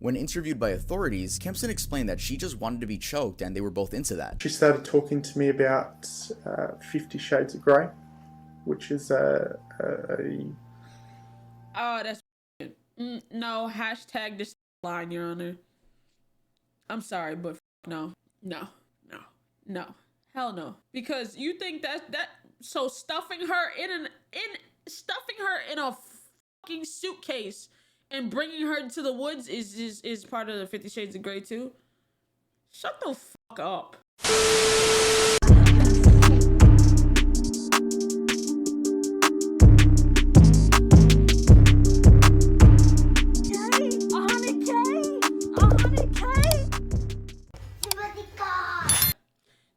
When interviewed by authorities, Kempson explained that she just wanted to be choked and they were both into that. She started talking to me about 50 Shades of Grey, which is a... Oh, that's no, hashtag this line, Your Honor. I'm sorry, but no. Hell no. Because you think that so stuffing her in a fucking suitcase and bringing her to the woods is part of the 50 Shades of Grey too? Shut the fuck up.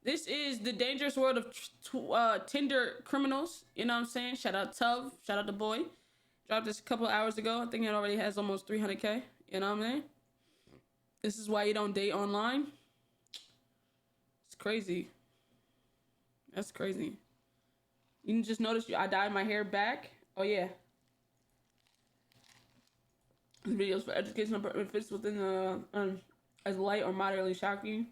This is the dangerous world of Tinder criminals. You know what I'm saying? Shout out Tuv. Shout out the boy. Dropped this a couple hours ago. I think it already has almost 300K. You know what I'm saying? This is why you don't date online. It's crazy. That's crazy. You can just notice I dyed my hair back. Oh yeah. Videos for educational benefits within the as light or moderately shocking.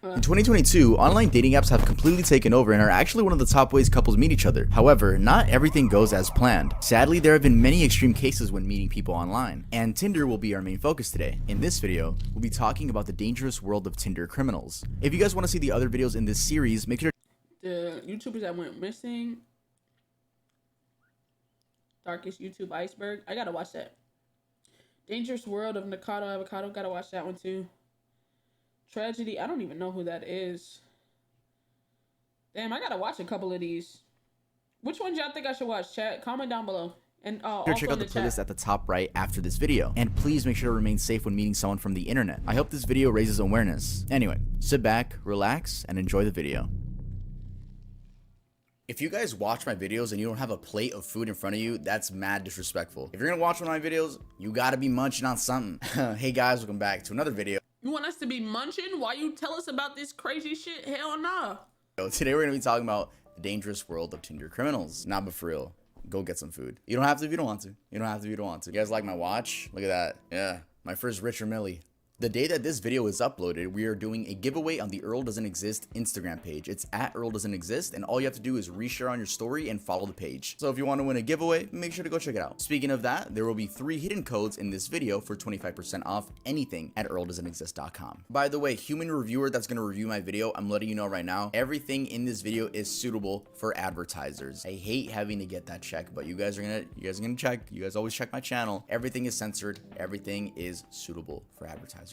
In 2022, online dating apps have completely taken over and are actually one of the top ways couples meet each other. However, not everything goes as planned. Sadly, there have been many extreme cases when meeting people online, and Tinder will be our main focus today. In this video, we'll be talking about the dangerous world of Tinder criminals. If you guys want to see the other videos in this series, make sure the YouTubers that went missing. Darkest YouTube iceberg. I gotta watch that. Dangerous world of Nakado Avocado. Gotta watch that one too. Tragedy, I don't even know who that is. Damn, I gotta watch a couple of these. Which ones y'all think I should watch? Chat, comment down below. And check out the playlist at the top right after this video. And please make sure to remain safe when meeting someone from the internet. I hope this video raises awareness. Anyway, sit back, relax, and enjoy the video. If you guys watch my videos and you don't have a plate of food in front of you, that's mad disrespectful. If you're gonna watch one of my videos, you gotta be munching on something. Hey guys, welcome back to another video. You want us to be munching while you tell us about this crazy shit? Hell nah. Today we're gonna be talking about the dangerous world of Tinder criminals. Nah, but for real, go get some food. You don't have to if you don't want to. You don't have to if you don't want to. You guys like my watch? Look at that. Yeah, my first Richard Millie. The day that this video is uploaded, we are doing a giveaway on the Earl Doesn't Exist Instagram page. It's at Earl Doesn't Exist, and all you have to do is reshare on your story and follow the page. So if you want to win a giveaway, make sure to go check it out. Speaking of that, there will be 3 hidden codes in this video for 25% off anything at earldoesn'texist.com. By the way, human reviewer that's going to review my video, I'm letting you know right now, everything in this video is suitable for advertisers. I hate having to get that check, but you guys are gonna check. You guys always check my channel. Everything is censored. Everything is suitable for advertisers.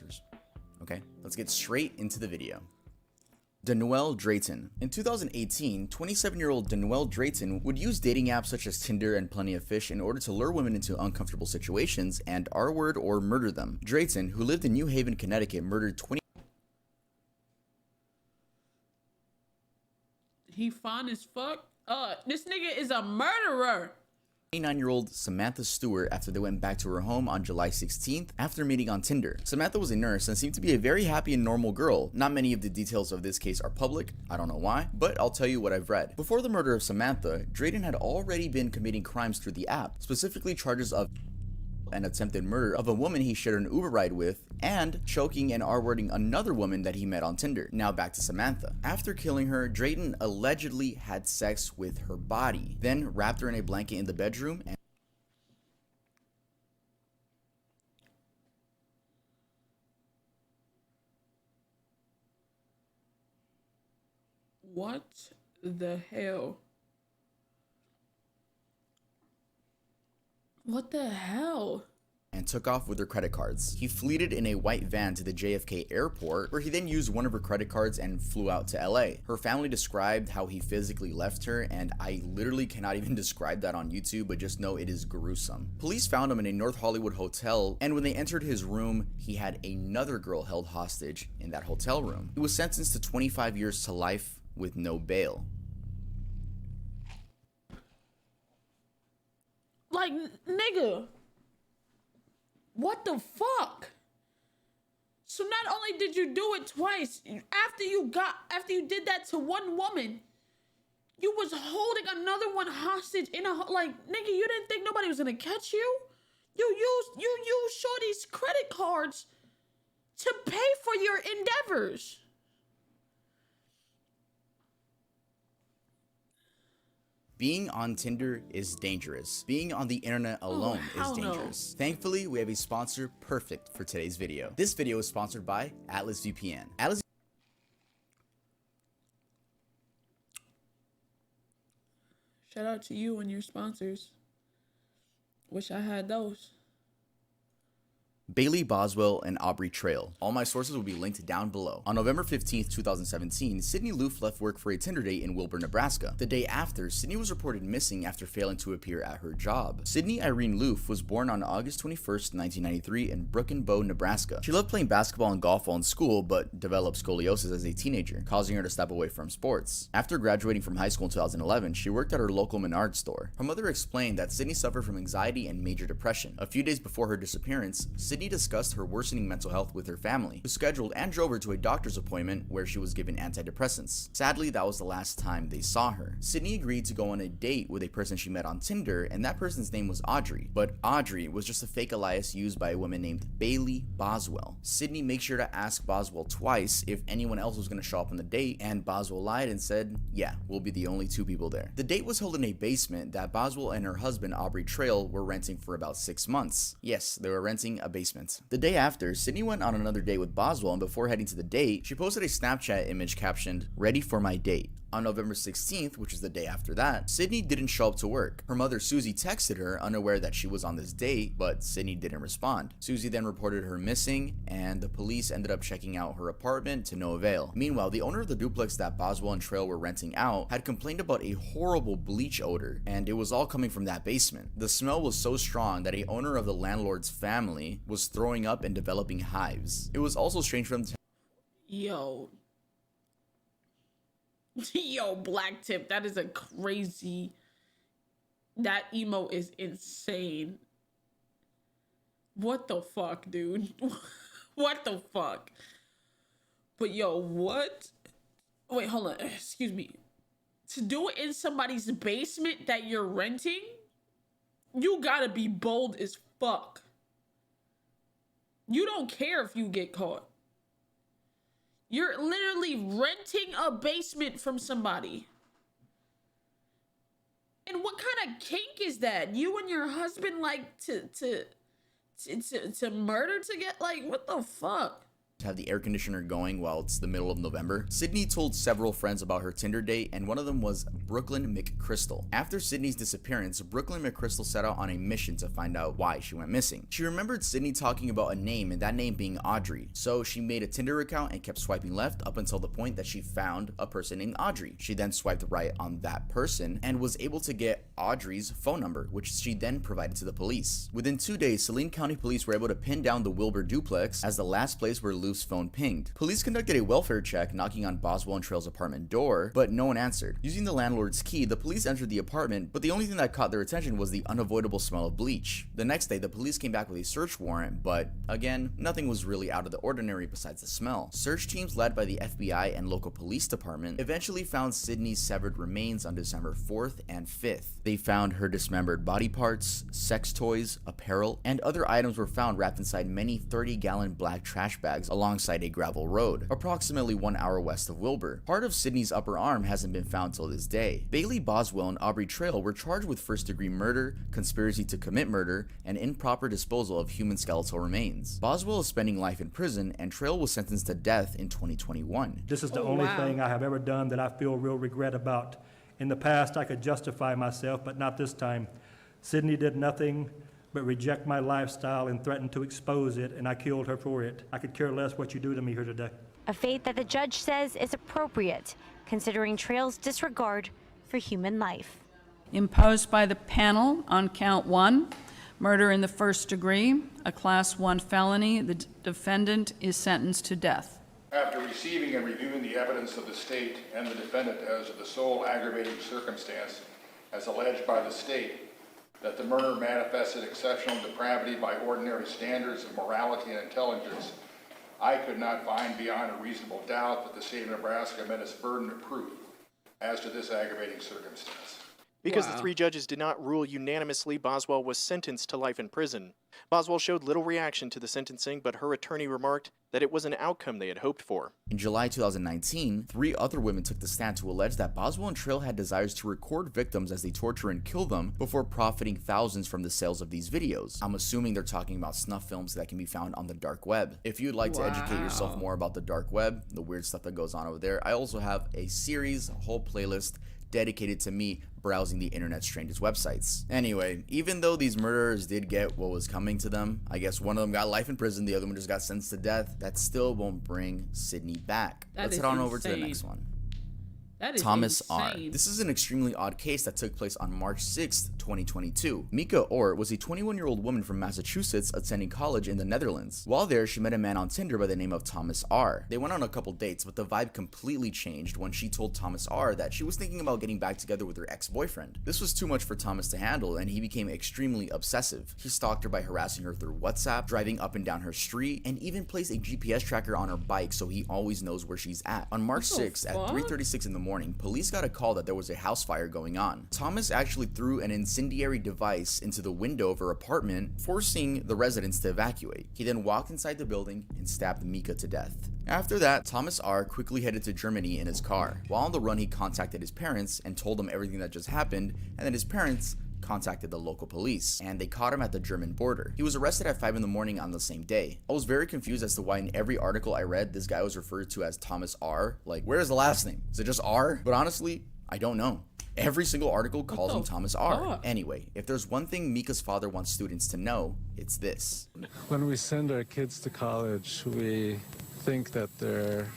Okay, let's get straight into the video. Danielle Drayton. In 2018, 27-year-old Danielle Drayton would use dating apps such as Tinder and Plenty of Fish in order to lure women into uncomfortable situations and R-word or murder them. Drayton, who lived in New Haven, Connecticut, murdered 20. He fine as fuck. This nigga is a murderer. 29-year-old Samantha Stewart after they went back to her home on July 16th after meeting on Tinder. Samantha was a nurse and seemed to be a very happy and normal girl. Not many of the details of this case are public, I don't know why, but I'll tell you what I've read. Before the murder of Samantha, Drayton had already been committing crimes through the app, specifically charges of an attempted murder of a woman he shared an Uber ride with, and choking and R-wording another woman that he met on Tinder. Now back to Samantha. After killing her, Drayton allegedly had sex with her body, then wrapped her in a blanket in the bedroom and what the hell? What the hell? And took off with her credit cards. He fleeted in a white van to the JFK airport, where he then used one of her credit cards and flew out to LA. Her family described how he physically left her, and I literally cannot even describe that on YouTube, but just know it is gruesome. Police found him in a North Hollywood hotel, and when they entered his room, he had another girl held hostage in that hotel room. He was sentenced to 25 years to life with no bail. Like, nigga, what the fuck? So not only did you do it twice, after you did that to one woman, you was holding another one hostage in a, like, nigga, you didn't think nobody was gonna catch you? You use shorty's credit cards to pay for your endeavors. Being on Tinder is dangerous. Being on the internet alone is dangerous. Thankfully, we have a sponsor perfect for today's video. This video is sponsored by Atlas VPN. Shout out to you and your sponsors. Wish I had those. Bailey, Boswell, and Aubrey Trail. All my sources will be linked down below. On November 15th, 2017, Sydney Loof left work for a Tinder date in Wilbur, Nebraska. The day after, Sydney was reported missing after failing to appear at her job. Sydney Irene Loof was born on August 21st, 1993 in Broken Bow, Nebraska. She loved playing basketball and golf while in school, but developed scoliosis as a teenager, causing her to step away from sports. After graduating from high school in 2011, she worked at her local Menards store. Her mother explained that Sydney suffered from anxiety and major depression. A few days before her disappearance, Sydney discussed her worsening mental health with her family, who scheduled and drove her to a doctor's appointment where she was given antidepressants. Sadly, that was the last time they saw her. Sydney agreed to go on a date with a person she met on Tinder, and that person's name was Audrey. But Audrey was just a fake alias used by a woman named Bailey Boswell. Sydney made sure to ask Boswell twice if anyone else was going to show up on the date, and Boswell lied and said, yeah, we'll be the only two people there. The date was held in a basement that Boswell and her husband Aubrey Trail were renting for about 6 months. Yes, they were renting a basement. The day after, Sydney went on another date with Boswell, and before heading to the date, she posted a Snapchat image captioned, "Ready for my date." On November 16th, which is the day after that, Sydney didn't show up to work. Her mother Susie texted her, unaware that she was on this date, but Sydney didn't respond. Susie then reported her missing, and the police ended up checking out her apartment to no avail. Meanwhile, the owner of the duplex that Boswell and Trail were renting out had complained about a horrible bleach odor, and it was all coming from that basement. The smell was so strong that a owner of the landlord's family was throwing up and developing hives. It was also strange for them to Yo, Black Tip, that is a crazy. That emo is insane. What the fuck, dude? What the fuck? But yo, what? Wait, hold on. Excuse me. To do it in somebody's basement that you're renting, you gotta be bold as fuck. You don't care if you get caught. You're literally renting a basement from somebody. And what kind of kink is that? You and your husband like to murder to get, like, what the fuck? Have the air conditioner going while it's the middle of November. Sydney told several friends about her Tinder date, and one of them was Brooklyn McChrystal. After Sydney's disappearance, Brooklyn McChrystal set out on a mission to find out why she went missing. She remembered Sydney talking about a name, and that name being Audrey. So she made a Tinder account and kept swiping left up until the point that she found a person named Audrey. She then swiped right on that person and was able to get Audrey's phone number, which she then provided to the police. Within 2 days, Saline County Police were able to pin down the Wilbur duplex as the last place where Loof's phone pinged. Police conducted a welfare check, knocking on Boswell and Trail's apartment door, but no one answered. Using the landlord's key, the police entered the apartment, but the only thing that caught their attention was the unavoidable smell of bleach. The next day, the police came back with a search warrant, but again, nothing was really out of the ordinary besides the smell. Search teams led by the FBI and local police department eventually found Sydney's severed remains on December 4th and 5th. They found her dismembered body parts, sex toys, apparel, and other items were found wrapped inside many 30-gallon black trash bags alongside a gravel road, approximately 1 hour west of Wilbur. Part of Sydney's upper arm hasn't been found till this day. Bailey Boswell and Aubrey Trail were charged with first-degree murder, conspiracy to commit murder, and improper disposal of human skeletal remains. Boswell is spending life in prison, and Trail was sentenced to death in 2021. This is the only thing I have ever done that I feel real regret about. In the past, I could justify myself, but not this time. Sydney did nothing but reject my lifestyle and threatened to expose it, and I killed her for it. I could care less what you do to me here today. A fate that the judge says is appropriate, considering Trail's disregard for human life. Imposed by the panel on count 1, murder in the first degree, a class 1 felony. The defendant is sentenced to death. After receiving and reviewing the evidence of the state and the defendant as to the sole aggravating circumstance as alleged by the state, that the murder manifested exceptional depravity by ordinary standards of morality and intelligence, I could not find beyond a reasonable doubt that the state of Nebraska met its burden of proof as to this aggravating circumstance. Because the Wow. 3 judges did not rule unanimously, Boswell was sentenced to life in prison. Boswell showed little reaction to the sentencing, but her attorney remarked that it was an outcome they had hoped for. In July 2019, 3 other women took the stand to allege that Boswell and Trail had desires to record victims as they torture and kill them before profiting thousands from the sales of these videos. I'm assuming they're talking about snuff films that can be found on the dark web. If you'd like to educate yourself more about the dark web, the weird stuff that goes on over there, I also have a series, a whole playlist dedicated to me browsing the internet's strangest websites. Anyway, even though these murderers did get what was coming to them, I guess one of them got life in prison, the other one just got sentenced to death, that still won't bring Sydney back. Let's head on over to the next one. That is Thomas R. insane. This is an extremely odd case that took place on March 6th, 2022. Mika Orr was a 21-year-old woman from Massachusetts attending college in the Netherlands. While there, she met a man on Tinder by the name of Thomas R. They went on a couple dates, but the vibe completely changed when she told Thomas R that she was thinking about getting back together with her ex-boyfriend. This was too much for Thomas to handle, and he became extremely obsessive. He stalked her by harassing her through WhatsApp, driving up and down her street, and even placed a GPS tracker on her bike so he always knows where she's at. On March 6th at 3:36 in the morning, police got a call that there was a house fire going on. Thomas actually threw an incendiary device into the window of her apartment, forcing the residents to evacuate. He then walked inside the building and stabbed Mika to death. After that, Thomas R. quickly headed to Germany in his car. While on the run, he contacted his parents and told them everything that just happened, and then his parents contacted the local police, and they caught him at the German border. He was arrested at 5 in the morning on the same day. I was very confused as to why in every article I read, this guy was referred to as Thomas R. Like, where is the last name? Is it just R? But honestly, I don't know. Every single article calls him Thomas R. Anyway, if there's one thing Mika's father wants students to know, it's this. When we send our kids to college, we think that they're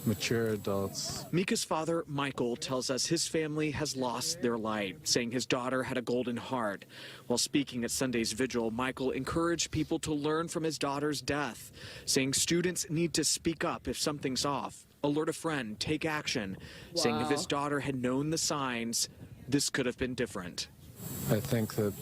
mature adults. Mika's father, Michael, tells us his family has lost their light, saying his daughter had a golden heart. While speaking at Sunday's vigil, Michael encouraged people to learn from his daughter's death, saying students need to speak up if something's off, alert a friend, take action, saying if his daughter had known the signs, this could have been different. I think that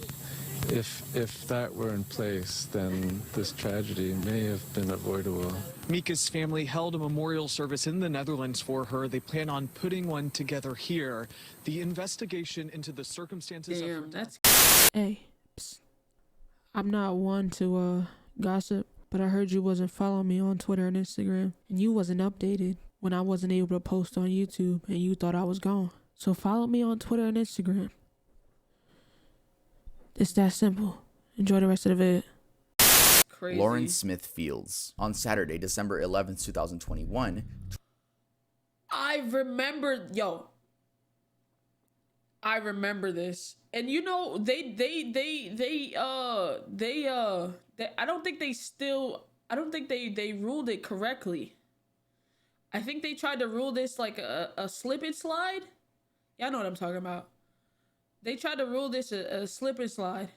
if that were in place, then this tragedy may have been avoidable. Mika's family held a memorial service in the Netherlands for her. They plan on putting one together here. The investigation into the circumstances of her That's hey, psst. I'm not one to gossip, but I heard you wasn't following me on Twitter and Instagram, and you wasn't updated when I wasn't able to post on YouTube, and you thought I was gone. So follow me on Twitter and Instagram. It's that simple. Enjoy the rest of the vid. Crazy. Lauren Smith Fields. On Saturday, December 11th, 2021. I remember this. And you know, they I don't think they ruled it correctly. I think they tried to rule this like a slip and slide. Y'all know what I'm talking about. They tried to rule this a slip and slide.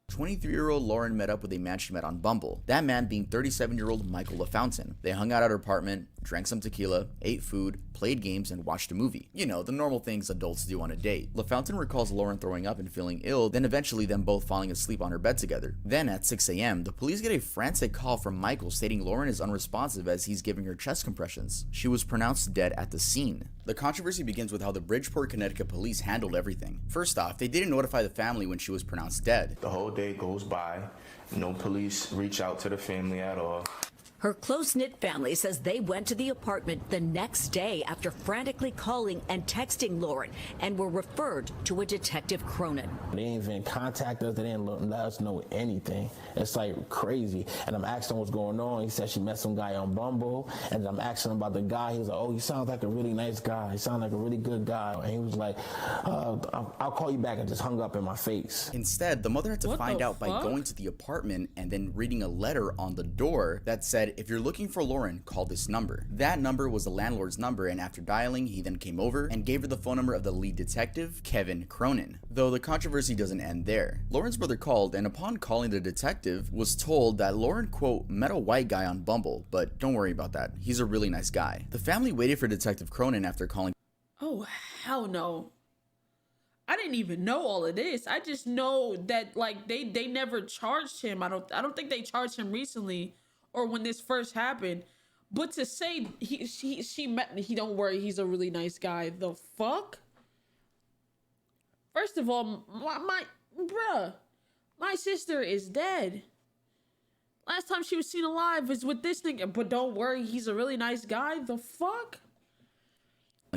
23-year-old Lauren met up with a man she met on Bumble. That man being 37-year-old Michael LaFountain. They hung out at her apartment, drank some tequila, ate food, played games, and watched a movie. You know, the normal things adults do on a date. LaFountain recalls Lauren throwing up and feeling ill, then eventually them both falling asleep on her bed together. Then at 6 a.m., the police get a frantic call from Michael stating Lauren is unresponsive as he's giving her chest compressions. She was pronounced dead at the scene. The controversy begins with how the Bridgeport, Connecticut police handled everything. First off, they didn't notify the family when she was pronounced dead. The whole day goes by, no police reach out to the family at all. Her close-knit family says they went to the apartment the next day after frantically calling and texting Lauren and were referred to a Detective Cronin. They didn't even contact us. They didn't let us know anything. It's like crazy. And I'm asking what's going on. He said she met some guy on Bumble. And I'm asking him about the guy. He's like, oh, he sounds like a really nice guy. He sounds like a really good guy. And he was like, I'll call you back, and just hung up in my face. Instead, the mother had to find out by going to the apartment and then reading a letter on the door that said, if you're looking for Lauren, call this number. That number was the landlord's number, and after dialing, he then came over and gave her the phone number of the lead detective, Kevin Cronin. Though the controversy doesn't end there. Lauren's brother called, and upon calling the detective, was told that Lauren, quote, met a white guy on Bumble, but don't worry about that. He's a really nice guy. The family waited for Detective Cronin after calling. Oh, hell no. I didn't even know all of this. I just know that like they never charged him. I don't think they charged him recently or when this first happened. But to say she met, he don't worry, he's a really nice guy. The fuck? First of all, my sister is dead. Last time she was seen alive was with this nigga. But don't worry, he's a really nice guy. The fuck?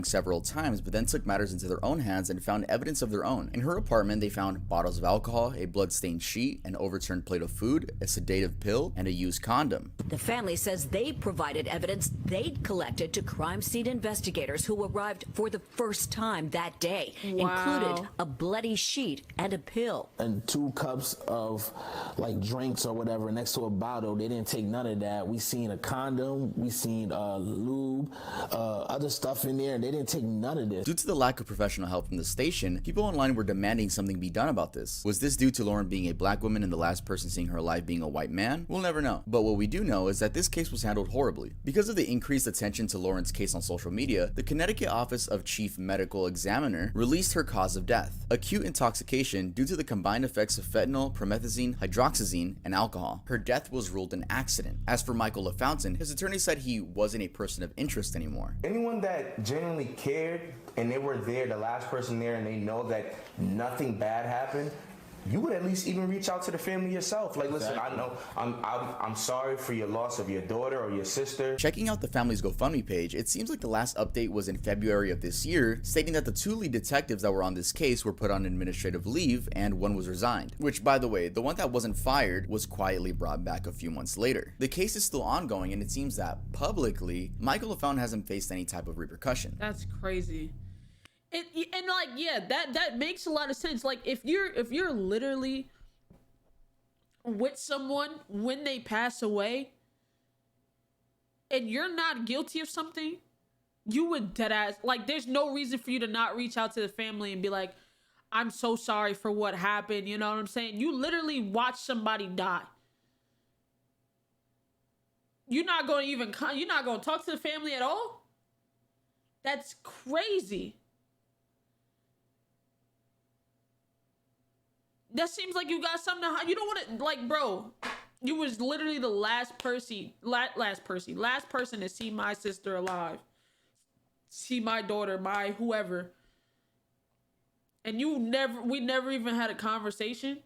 Several times, but then took matters into their own hands and found evidence of their own. In her apartment, they found bottles of alcohol, a blood-stained sheet, an overturned plate of food, a sedative pill, and a used condom. The family says they provided evidence they'd collected to crime scene investigators who arrived for the first time that day, included a bloody sheet and a pill. And 2 cups of like drinks or whatever next to a bottle. They didn't take none of that. We seen a condom, we seen lube, other stuff in there. They didn't take none of this. Due to the lack of professional help from the station, people online were demanding something be done about this. Was this due to Lauren being a black woman and the last person seeing her alive being a white man? We'll never know. But what we do know is that this case was handled horribly. Because of the increased attention to Lauren's case on social media, the Connecticut Office of Chief Medical Examiner released her cause of death: acute intoxication due to the combined effects of fentanyl, promethazine, hydroxyzine, and alcohol. Her death was ruled an accident. As for Michael LaFountain, his attorney said he wasn't a person of interest anymore. Anyone that genuinely cared and they were there, the last person there, and they know that nothing bad happened, you would at least even reach out to the family yourself. Like, listen, I know I'm sorry for your loss of your daughter or your sister. Checking out the family's GoFundMe page, it seems like the last update was in February of this year, stating that the 2 lead detectives that were on this case were put on administrative leave and one was resigned. Which, by the way, the one that wasn't fired was quietly brought back a few months later. The case is still ongoing, and it seems that publicly, Michael LaFountain hasn't faced any type of repercussion. That's crazy. And like, yeah, that makes a lot of sense. Like, if you're literally with someone when they pass away and you're not guilty of something, you would deadass, like, there's no reason for you to not reach out to the family and be like, I'm so sorry for what happened. You know what I'm saying? You literally watch somebody die. You're not going to talk to the family at all? That's crazy. That seems like you got something to hide. You don't want to, like, bro, you was literally the last person to see my sister alive, see my daughter, my whoever. And we never even had a conversation.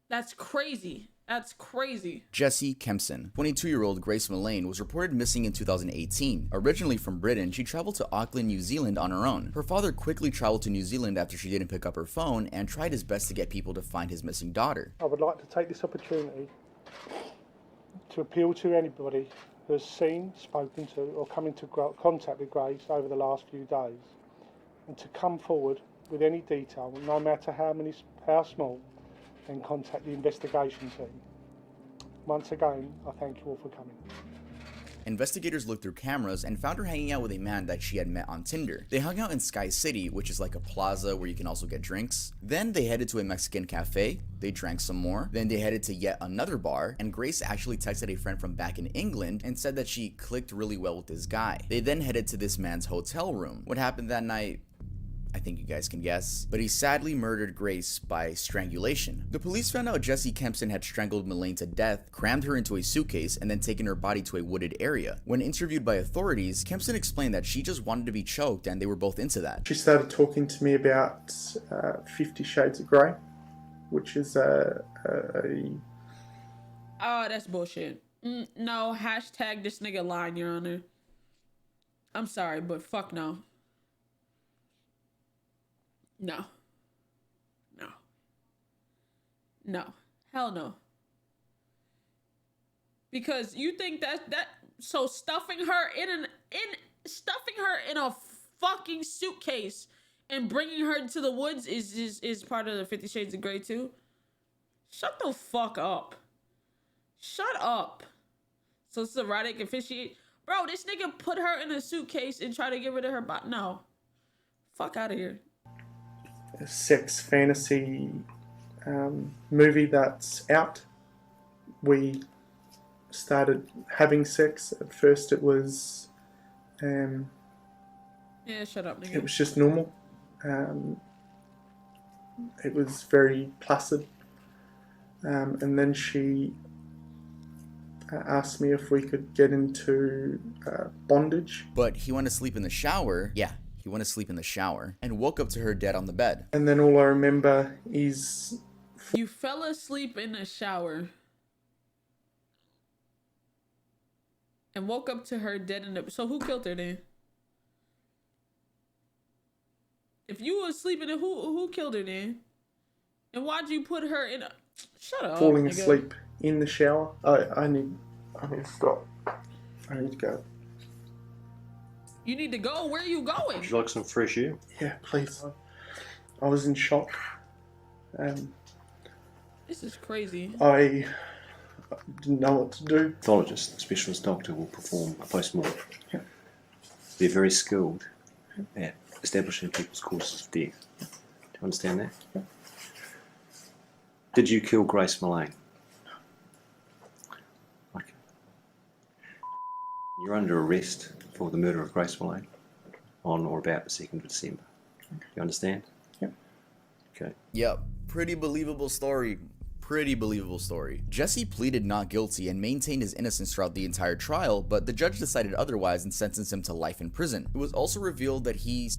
That's crazy. That's crazy. Jessie Kempson, 22-year-old Grace Mullane, was reported missing in 2018. Originally from Britain, she traveled to Auckland, New Zealand on her own. Her father quickly traveled to New Zealand after she didn't pick up her phone and tried his best to get people to find his missing daughter. I would like to take this opportunity to appeal to anybody who has seen, spoken to, or come into contact with Grace over the last few days, and to come forward with any detail, no matter how small, and contact the investigation team. Once again, I thank you all for coming. Investigators looked through cameras and found her hanging out with a man that she had met on Tinder. They hung out in Sky City, which is like a plaza where you can also get drinks. Then they headed to a Mexican cafe, they drank some more, then they headed to yet another bar, and Grace actually texted a friend from back in England and said that she clicked really well with this guy. They then headed to this man's hotel room. What happened that night? I think you guys can guess, but he sadly murdered Grace by strangulation. The police found out Jessie Kempson had strangled Mullane to death, crammed her into a suitcase, and then taken her body to a wooded area. When interviewed by authorities, Kempson explained that she just wanted to be choked and they were both into that. She started talking to me about 50 Shades of Grey, which is Oh, that's bullshit. No, hashtag this nigga lying, Your Honor. I'm sorry, but fuck no. No. No. No. Hell no. Because you think so stuffing her in a fucking suitcase and bringing her to the woods is part of the 50 Shades of Grey too? Shut the fuck up. Shut up. So it's erotic officiate. Bro, this nigga put her in a suitcase and tried to get rid of her body. No. Fuck out of here. A sex fantasy movie that's out. We started having sex. At first it was yeah, shut up, nigga. It was just normal. It was very placid. And then she asked me if we could get into bondage. But he went to sleep in the shower. Yeah, he went to sleep in the shower and woke up to her dead on the bed. And then all I remember is... You fell asleep in the shower and woke up to her dead in the... So who killed her then? If you were sleeping, who killed her then? And why'd you put her in a... Shut up. Falling asleep in the shower. I need to stop. I need to go. You need to go? Where are you going? Would you like some fresh air? Yeah, please. I was in shock. This is crazy. I didn't know what to do. Pathologist, the specialist doctor, will perform a post-mortem. Yeah. They're very skilled at establishing people's causes of death. Do you understand that? Yeah. Did you kill Grace Mullane? Okay. You're under arrest for the murder of Grace Mullane on or about the 2nd of December. Okay. You understand? Yep. Okay. Yep. Pretty believable story. Pretty believable story. Jesse pleaded not guilty and maintained his innocence throughout the entire trial, but the judge decided otherwise and sentenced him to life in prison. It was also revealed that he's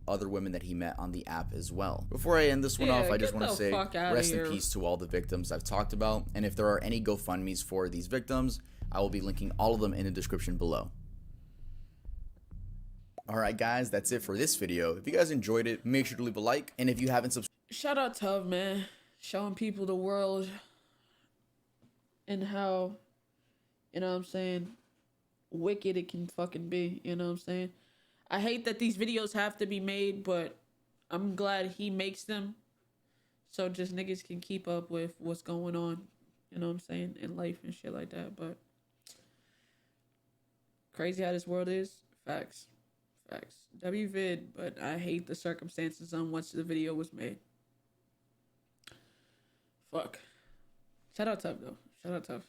other women that he met on the app as well. Before I end this one off, I just want to say rest in peace to all the victims I've talked about, and if there are any GoFundMes for these victims, I will be linking all of them in the description below. Alright guys, that's it for this video. If you guys enjoyed it, make sure to leave a like, and if you haven't subscribed... Shout out Tov, man. Showing people the world and how, you know what I'm saying, wicked it can fucking be, you know what I'm saying? I hate that these videos have to be made, but I'm glad he makes them so just niggas can keep up with what's going on, you know what I'm saying, in life and shit like that. But crazy how this world is. Facts. Facts. WVid, but I hate the circumstances on which the video was made. Fuck. Shout out Tough though. Shout out Tough.